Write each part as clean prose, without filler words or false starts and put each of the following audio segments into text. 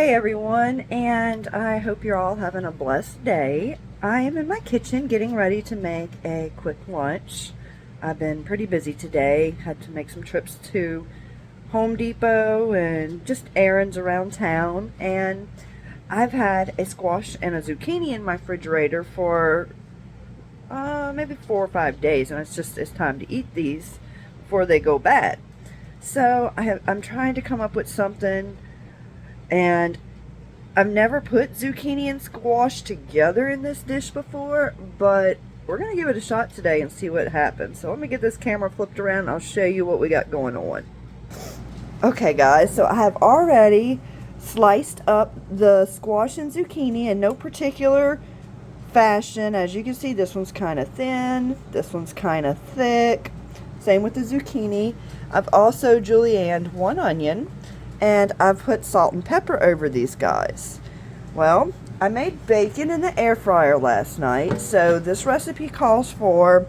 Hey everyone, and I hope you're all having a blessed day. I am in my kitchen getting ready to make a quick lunch. I've been pretty busy today, had to make some trips to Home Depot and just errands around town, and I've had a squash and a zucchini in my refrigerator for maybe 4 or 5 days, and it's time to eat these before they go bad. So I'm trying to come up with something, and I've never put zucchini and squash together in this dish before, but we're going to give it a shot today and see what happens. So let me get this camera flipped around and I'll show you what we got going on. Okay guys, so I have already sliced up the squash and zucchini in no particular fashion. As you can see, this one's kind of thin, this one's kind of thick. Same with the zucchini. I've also julienned one onion, and I've put salt and pepper over these guys. Well, I made bacon in the air fryer last night, so this recipe calls for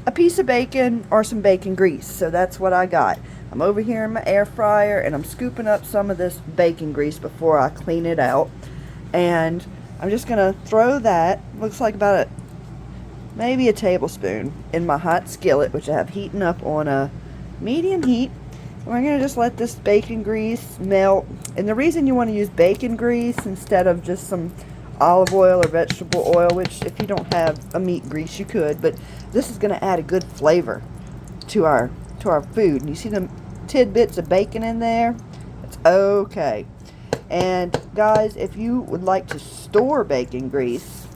a piece of bacon or some bacon grease, so that's what I got. I'm over here in my air fryer, and I'm scooping up some of this bacon grease before I clean it out, and I'm just gonna throw that, looks like about maybe a tablespoon, in my hot skillet, which I have heating up on a medium heat. We're going to just let this bacon grease melt. And the reason you want to use bacon grease instead of just some olive oil or vegetable oil, which if you don't have a meat grease you could, but this is going to add a good flavor to our food. And you see the tidbits of bacon in there? It's okay. And guys, if you would like to store bacon grease,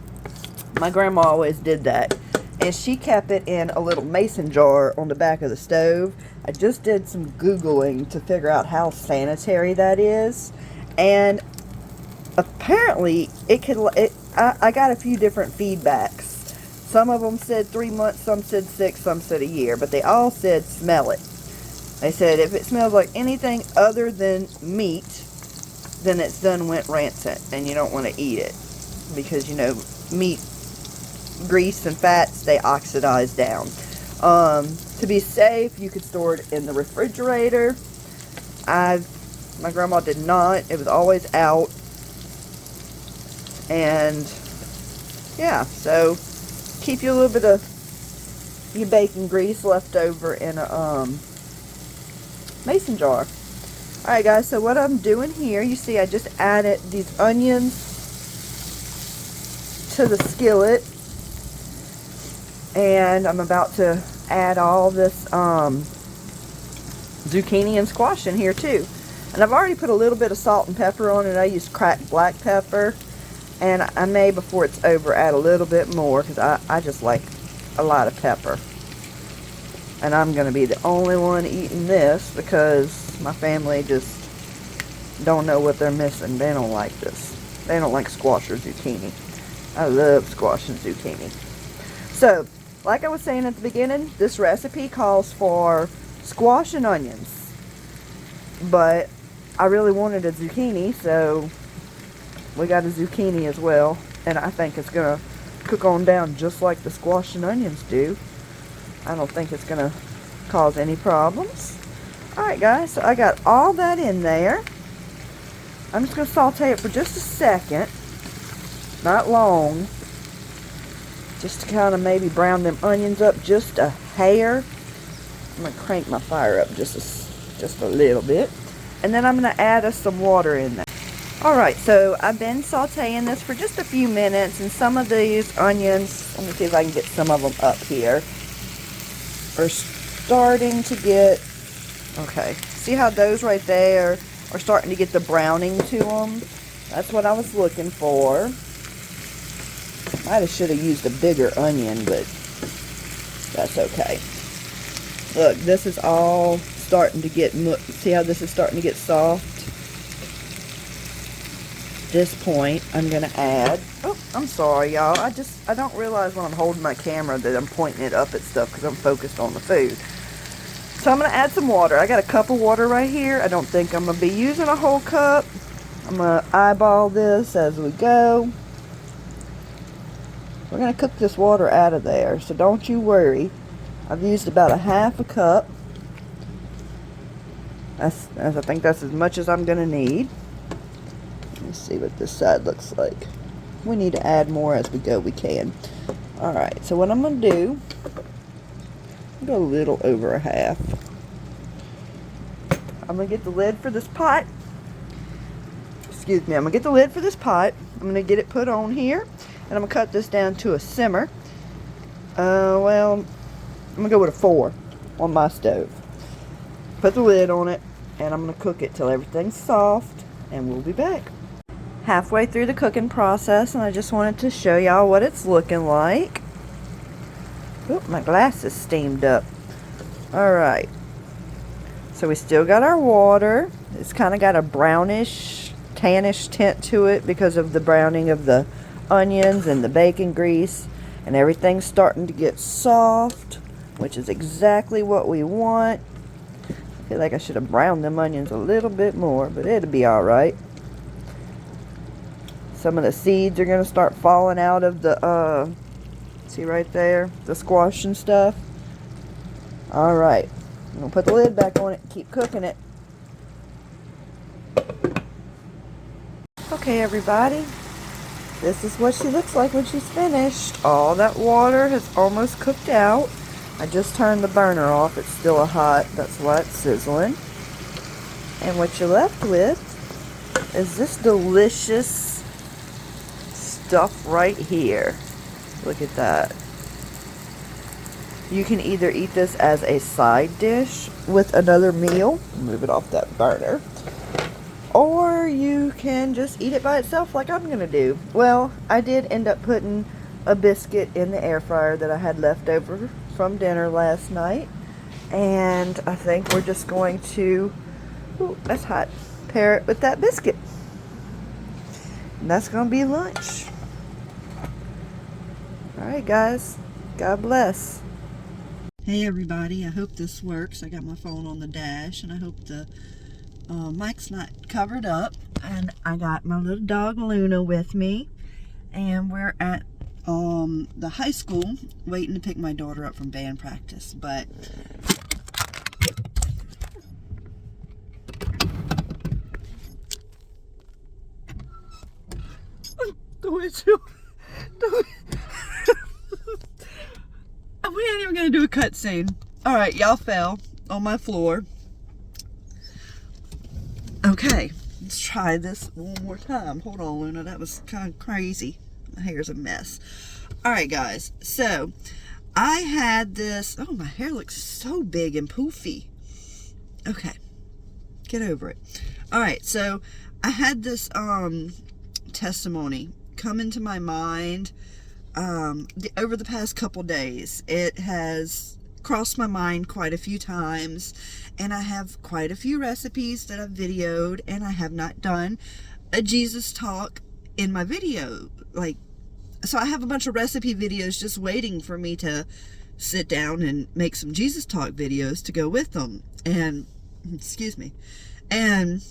my grandma always did that, and she kept it in a little mason jar on the back of the stove. I just did some Googling to figure out how sanitary that is, and apparently I got a few different feedbacks. Some of them said 3 months, some said 6, some said a year, but they all said smell it. They said if it smells like anything other than meat, then it's done went rancid and you don't want to eat it, because you know meat, grease and fats, they oxidize down. To be safe, you could store it in the refrigerator. My grandma did not. It was always out. And yeah, so keep you a little bit of your bacon grease left over in a mason jar. Alright guys, so what I'm doing here, you see I just added these onions to the skillet, and I'm about to add all this zucchini and squash in here too. And I've already put a little bit of salt and pepper on it. I used cracked black pepper, and I may, before it's over, add a little bit more, because I just like a lot of pepper. And I'm going to be the only one eating this, because my family just don't know what they're missing. They don't like this. They don't like squash or zucchini. I love squash and zucchini. So, like I was saying at the beginning, this recipe calls for squash and onions. But I really wanted a zucchini, so we got a zucchini as well. And I think it's going to cook on down just like the squash and onions do. I don't think it's going to cause any problems. Alright guys, so I got all that in there. I'm just going to saute it for just a second. Not long. Just to kind of maybe brown them onions up just a hair. I'm going to crank my fire up just a little bit. And then I'm going to add us some water in there. Alright, so I've been sauteing this for just a few minutes, and some of these onions, let me see if I can get some of them up here, are starting to get, okay, see how those right there are starting to get the browning to them? That's what I was looking for. I should have used a bigger onion, but that's okay. Look, this is all starting to get, see how this is starting to get soft? At this point, I'm going to add, oh, I'm sorry, y'all. I don't realize when I'm holding my camera that I'm pointing it up at stuff because I'm focused on the food. So I'm going to add some water. I got a cup of water right here. I don't think I'm going to be using a whole cup. I'm going to eyeball this as we go. We're going to cook this water out of there, so don't you worry. I've used about a half a cup. I think that's as much as I'm going to need. Let me see what this side looks like. We need to add more as we go. We can. Alright, so what I'm going to do, go a little over a half. I'm going to get the lid for this pot. Excuse me, I'm going to get the lid for this pot. I'm going to get it put on here. And I'm going to cut this down to a simmer. Well, I'm going to go with a 4 on my stove. Put the lid on it. And I'm going to cook it till everything's soft. And we'll be back. Halfway through the cooking process. And I just wanted to show y'all what it's looking like. Oop, my glass is steamed up. Alright. So we still got our water. It's kind of got a brownish, tannish tint to it because of the browning of the onions and the bacon grease. And everything's starting to get soft, which is exactly what we want. I feel like I should have browned them onions a little bit more, but it'll be alright. Some of the seeds are going to start falling out of the, see right there, the squash and stuff. Alright. I'm going to put the lid back on it and keep cooking it. Okay, everybody. This is what she looks like when she's finished. All that water has almost cooked out. I just turned the burner off. It's still hot. That's why it's sizzling. And what you're left with is this delicious stuff right here. Look at that. You can either eat this as a side dish with another meal. Move it off that burner. Or you can just eat it by itself like I'm going to do. Well, I did end up putting a biscuit in the air fryer that I had left over from dinner last night. And I think we're just going to, ooh, that's hot, pair it with that biscuit. And that's going to be lunch. Alright guys, God bless. Hey everybody, I hope this works. I got my phone on the dash and I hope the mic's not covered up. And I got my little dog Luna with me. And we're at the high school waiting to pick my daughter up from band practice. But we ain't even gonna do a cutscene. Alright, y'all fell on my floor. Okay, let's try this one more time. Hold on, Luna, that was kind of crazy. My hair's a mess. Alright, guys, so I had this. Oh, my hair looks so big and poofy. Okay, get over it. Alright, so I had this testimony come into my mind over the past couple days. It has crossed my mind quite a few times, and I have quite a few recipes that I've videoed, and I have not done a Jesus talk in my video. So I have a bunch of recipe videos just waiting for me to sit down and make some Jesus talk videos to go with them. And excuse me, and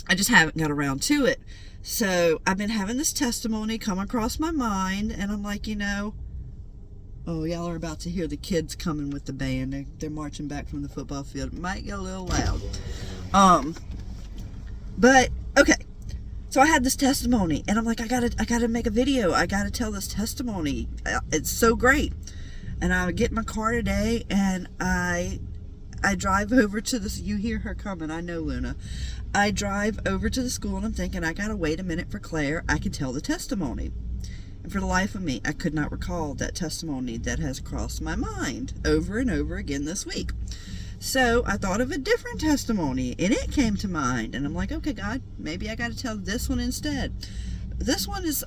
I just haven't got around to it. So I've been having this testimony come across my mind, and I'm like, oh, y'all are about to hear the kids coming with the band. They're marching back from the football field. It might get a little loud. But okay. So I had this testimony, and I'm like, I gotta make a video. I gotta tell this testimony. It's so great. And I get in my car today, and I drive over to this. You hear her coming. I know, Luna. I drive over to the school, and I'm thinking, I gotta wait a minute for Claire. I can tell the testimony. And for the life of me, I could not recall that testimony that has crossed my mind over and over again this week. So I thought of a different testimony, and it came to mind. And I'm like, okay, God, maybe I got to tell this one instead. This one is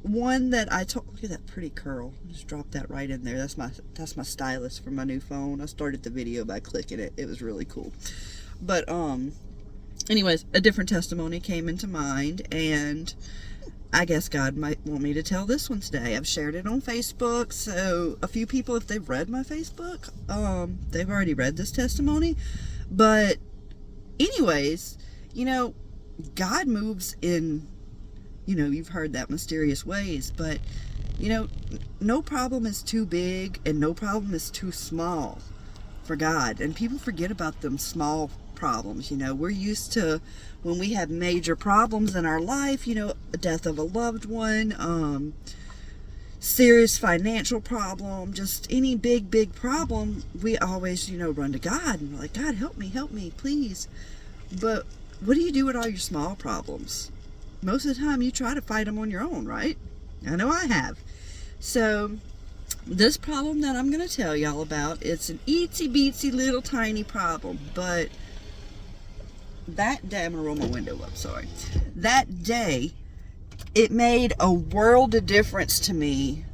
one that I told. Look at that pretty curl. Just drop that right in there. That's my stylus for my new phone. I started the video by clicking it. It was really cool. But anyways, a different testimony came into mind, and I guess God might want me to tell this one today. I've shared it on Facebook, so a few people, if they've read my Facebook, they've already read this testimony. But anyways, God moves in, you've heard that, mysterious ways. But, no problem is too big and no problem is too small for God. And people forget about them small problems. We're used to when we have major problems in our life, a death of a loved one, serious financial problem, just any big problem, we always, run to God and we're like, God, help me, please. But what do you do with all your small problems? Most of the time you try to fight them on your own, right? I know I have. So this problem that I'm going to tell y'all about, it's an itsy bitsy little tiny problem, but that day, I'm going to roll my window up, sorry. That day, it made a world of difference to me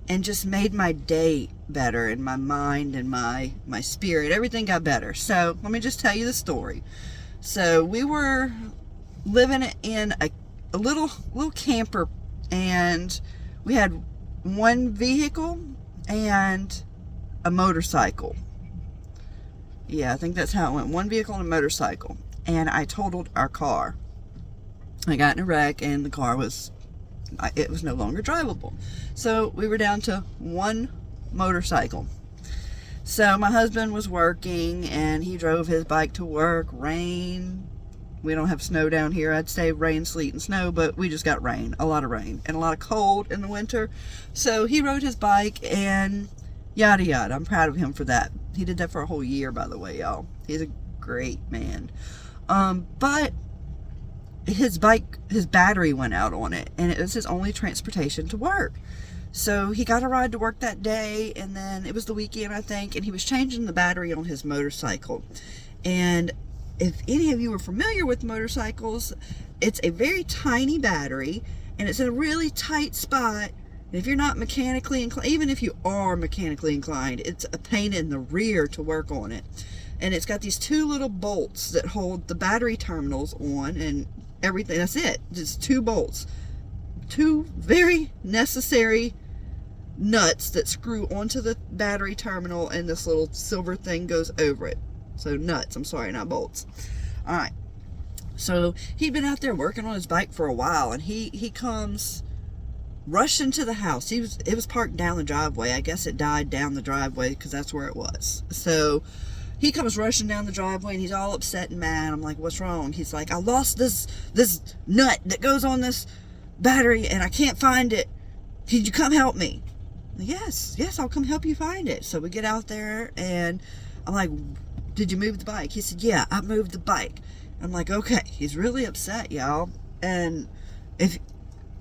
and just made my day better, and my mind and my spirit, everything got better. So let me just tell you the story. So we were living in a little camper, and we had one vehicle and a motorcycle. Yeah, I think that's how it went. One vehicle and a motorcycle. And I totaled our car. I got in a wreck and the car was no longer drivable. So we were down to one motorcycle. So my husband was working and he drove his bike to work. Rain. We don't have snow down here. I'd say rain, sleet, and snow, but we just got rain. A lot of rain and a lot of cold in the winter. So he rode his bike and yada yada. I'm proud of him for that. He did that for a whole year, by the way, y'all. He's a great man. But his battery went out on it, and it was his only transportation to work. So he got a ride to work that day, and then it was the weekend, I think, and he was changing the battery on his motorcycle. And if any of you are familiar with motorcycles, it's a very tiny battery, and it's in a really tight spot. And if you're not mechanically inclined, even if you are mechanically inclined, it's a pain in the rear to work on it. And it's got these two little bolts that hold the battery terminals on and everything. That's it. Just two bolts. Two very necessary nuts that screw onto the battery terminal, and this little silver thing goes over it. So nuts. I'm sorry, not bolts. All right. So he'd been out there working on his bike for a while, and he comes rushing to the house. It was parked down the driveway. I guess it died down the driveway because that's where it was. So he comes rushing down the driveway and he's all upset and mad. I'm like, what's wrong? He's like, I lost this nut that goes on this battery and I can't find it. Could you come help me? Yes, I'll come help you find it. So we get out there and I'm like, did you move the bike? He said, yeah, I moved the bike. I'm like, okay. He's really upset, y'all. And if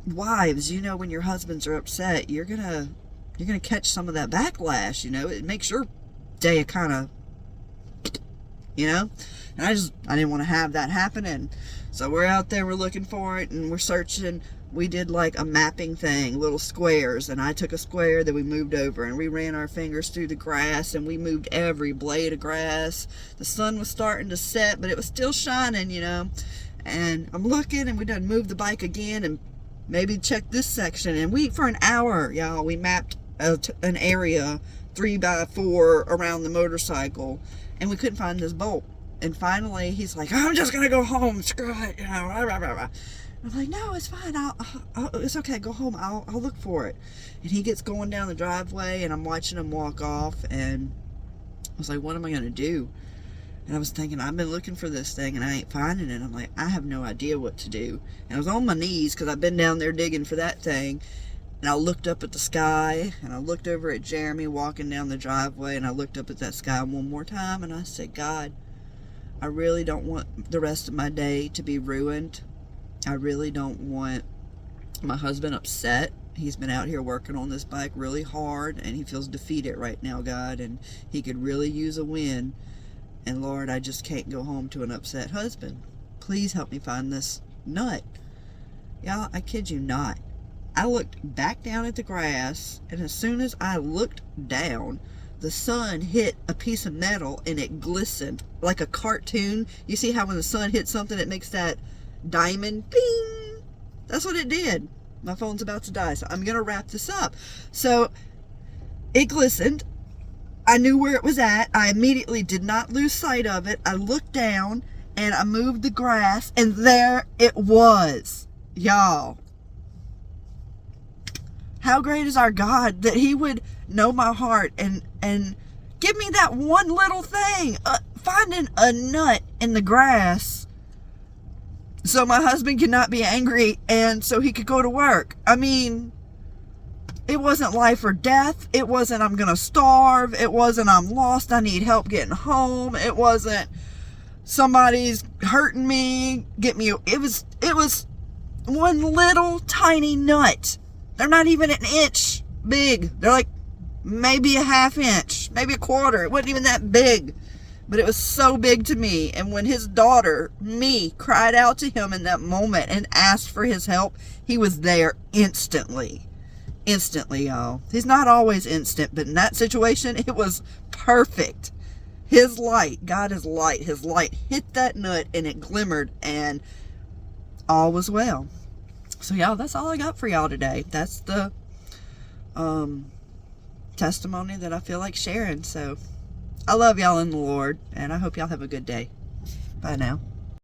wives, when your husbands are upset, you're gonna catch some of that backlash. It makes your day kind of, and I didn't want to have that happen. And so we're out there, we're looking for it, and we're searching. We did like a mapping thing, little squares, and I took a square that we moved over, and we ran our fingers through the grass, and we moved every blade of grass. The sun was starting to set, but it was still shining, and I'm looking, and we done moved the bike again and maybe check this section. And for an hour, y'all, we mapped an area 3x4 around the motorcycle, and we couldn't find this bolt. And finally he's like, I'm just gonna go home, screw it, Rah, rah, rah, rah. I'm like, no, it's fine, it's okay, go home, I'll look for it. And he gets going down the driveway, and I'm watching him walk off, and I was like, what am I gonna do? And I was thinking, I've been looking for this thing and I ain't finding it. I'm like, I have no idea what to do. And I was on my knees because I've been down there digging for that thing. And I looked up at the sky, and I looked over at Jeremy walking down the driveway, and I looked up at that sky one more time, and I said, God, I really don't want the rest of my day to be ruined. I really don't want my husband upset. He's been out here working on this bike really hard, and he feels defeated right now, God, and he could really use a win. And Lord, I just can't go home to an upset husband. Please help me find this nut. Y'all, I kid you not. I looked back down at the grass, and as soon as I looked down, the sun hit a piece of metal and it glistened like a cartoon. You see how when the sun hits something, it makes that diamond bing? That's what it did. My phone's about to die, so I'm going to wrap this up. So it glistened. I knew where it was at. I immediately did not lose sight of it. I looked down and I moved the grass, and there it was. Y'all, how great is our God that he would know my heart and give me that one little thing. finding a nut in the grass so my husband could not be angry and so he could go to work. I mean, it wasn't life or death. It wasn't I'm gonna starve. It wasn't I'm lost, I need help getting home. It wasn't somebody's hurting me, get me. It was one little tiny nut. They're not even an inch big. They're like maybe a half inch, maybe a quarter. It wasn't even that big, but it was so big to me. And when his daughter, me, cried out to him in that moment and asked for his help, he was there instantly. Instantly, y'all. He's not always instant, but in that situation, it was perfect. His light, God is light, his light hit that nut and it glimmered and all was well. So y'all, that's all I got for y'all today. That's the testimony that I feel like sharing. So I love y'all in the Lord, and I hope y'all have a good day. Bye now.